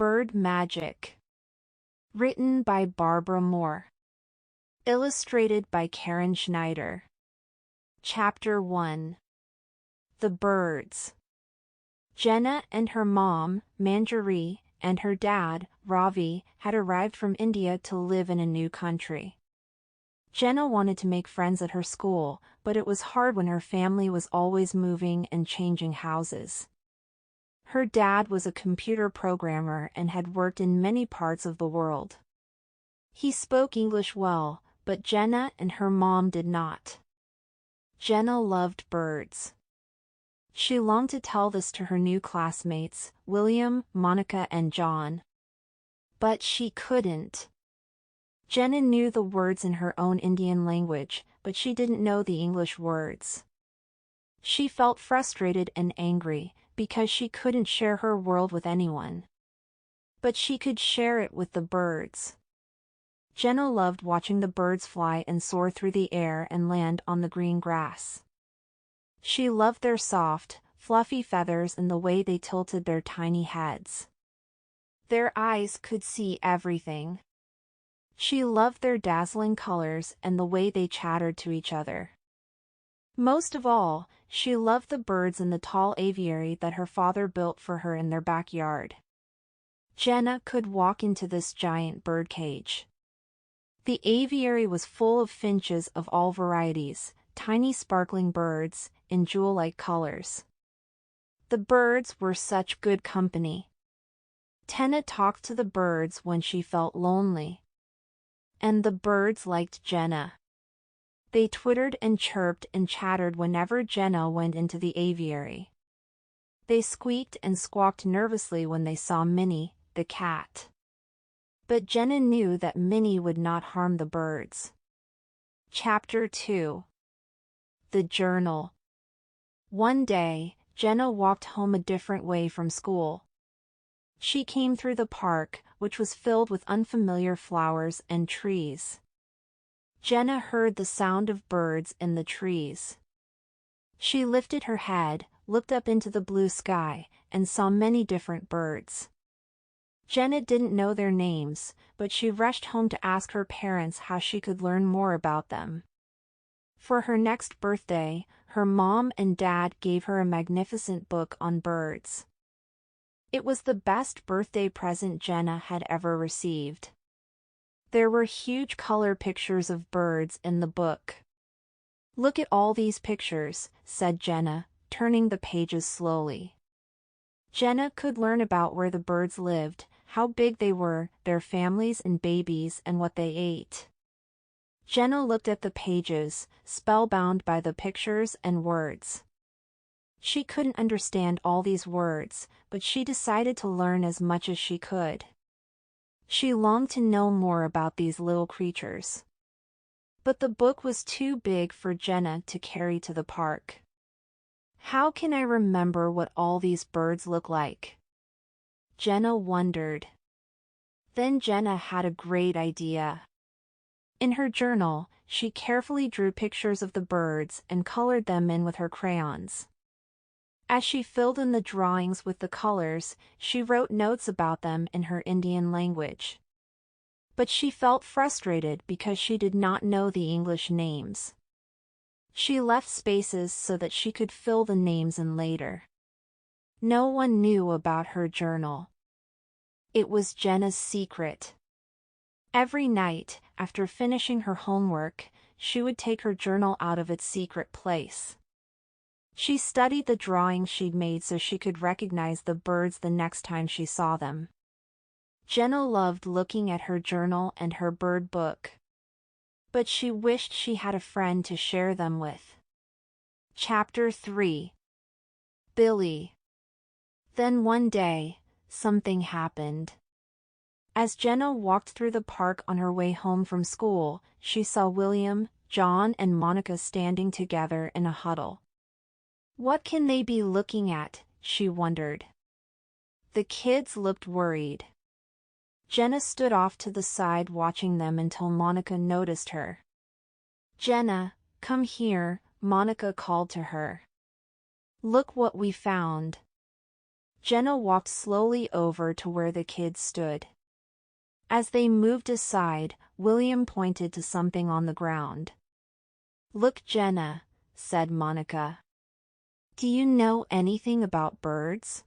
Bird Magic. Written by Barbara Moore. Illustrated by Karen Schneider. Chapter 1. The Birds. Jenna and her mom, Manjari, and her dad, Ravi, had arrived from India to live in a new country. Jenna wanted to make friends at her school, but it was hard when her family was always moving and changing houses. Her dad was a computer programmer and had worked in many parts of the world. He spoke English well, but Jenna and her mom did not. Jenna loved birds. She longed to tell this to her new classmates, William, Monica, and John. But she couldn't. Jenna knew the words in her own Indian language, but she didn't know the English words. She felt frustrated and angry, because she couldn't share her world with anyone. But she could share it with the birds. Jenna loved watching the birds fly and soar through the air and land on the green grass. She loved their soft, fluffy feathers and the way they tilted their tiny heads. Their eyes could see everything. She loved their dazzling colors and the way they chattered to each other. Most of all, she loved the birds in the tall aviary that her father built for her in their backyard. Jenna could walk into this giant bird cage. The aviary was full of finches of all varieties, tiny sparkling birds, in jewel-like colors. The birds were such good company. Jenna talked to the birds when she felt lonely. And the birds liked Jenna. They twittered and chirped and chattered whenever Jenna went into the aviary. They squeaked and squawked nervously when they saw Minnie, the cat. But Jenna knew that Minnie would not harm the birds. Chapter 2. The Journal. One day, Jenna walked home a different way from school. She came through the park, which was filled with unfamiliar flowers and trees. Jenna heard the sound of birds in the trees. She lifted her head, looked up into the blue sky, and saw many different birds. Jenna didn't know their names, but she rushed home to ask her parents how she could learn more about them. For her next birthday, her mom and dad gave her a magnificent book on birds. It was the best birthday present Jenna had ever received. There were huge color pictures of birds in the book. "Look at all these pictures," said Jenna, turning the pages slowly. Jenna could learn about where the birds lived, how big they were, their families and babies, and what they ate. Jenna looked at the pages, spellbound by the pictures and words. She couldn't understand all these words, but she decided to learn as much as she could. She longed to know more about these little creatures. But the book was too big for Jenna to carry to the park. How can I remember what all these birds look like? Jenna wondered. Then Jenna had a great idea. In her journal, she carefully drew pictures of the birds and colored them in with her crayons. As she filled in the drawings with the colors, she wrote notes about them in her Indian language. But she felt frustrated because she did not know the English names. She left spaces so that she could fill the names in later. No one knew about her journal. It was Jenna's secret. Every night, after finishing her homework, she would take her journal out of its secret place. She studied the drawings she'd made so she could recognize the birds the next time she saw them. Jenna loved looking at her journal and her bird book. But she wished she had a friend to share them with. Chapter 3. Billy. Then one day, something happened. As Jenna walked through the park on her way home from school, she saw William, John, and Monica standing together in a huddle. What can they be looking at, she wondered. The kids looked worried. Jenna stood off to the side watching them until Monica noticed her. "Jenna, come here," Monica called to her. "Look what we found." Jenna walked slowly over to where the kids stood. As they moved aside, William pointed to something on the ground. "Look, Jenna," said Monica. "Do you know anything about birds?"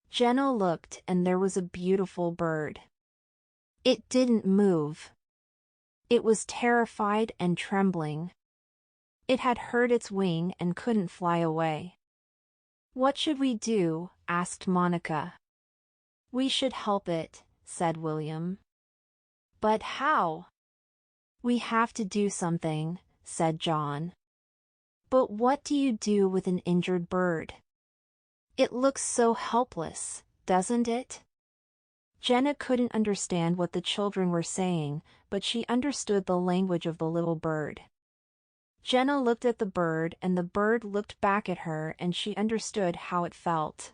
Jenna looked, and there was a beautiful bird. It didn't move. It was terrified and trembling. It had hurt its wing and couldn't fly away. "What should we do?" asked Monica. "We should help it," said William. "But how?" "We have to do something," said John. "But what do you do with an injured bird? It looks so helpless, doesn't it?" Jenna couldn't understand what the children were saying, but she understood the language of the little bird. Jenna looked at the bird, and the bird looked back at her, and she understood how it felt.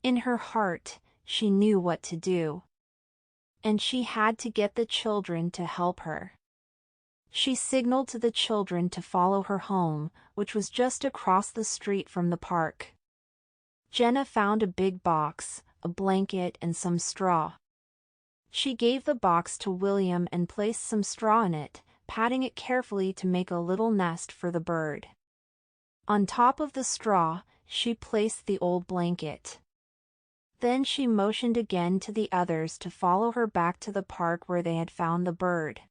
In her heart, she knew what to do. And she had to get the children to help her. She signaled to the children to follow her home, which was just across the street from the park. Jenna found a big box, a blanket, and some straw. She gave the box to William and placed some straw in it, patting it carefully to make a little nest for the bird. On top of the straw, she placed the old blanket. Then she motioned again to the others to follow her back to the park where they had found the bird.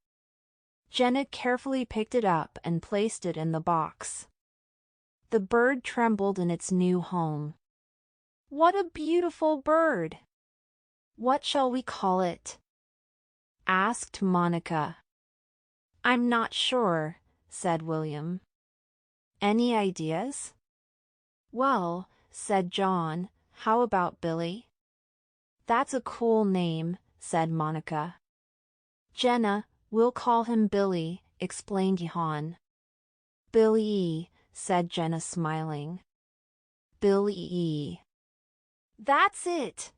Jenna carefully picked it up and placed it in the box. The bird trembled in its new home. "What a beautiful bird! What shall we call it?" asked Monica. "I'm not sure," said William. "Any ideas?" "Well," said John, "how about Billy?" "That's a cool name," said Monica. "Jenna, we'll call him Billy," explained Johan. "Billy," said Jenna, smiling. "Billy. That's it!"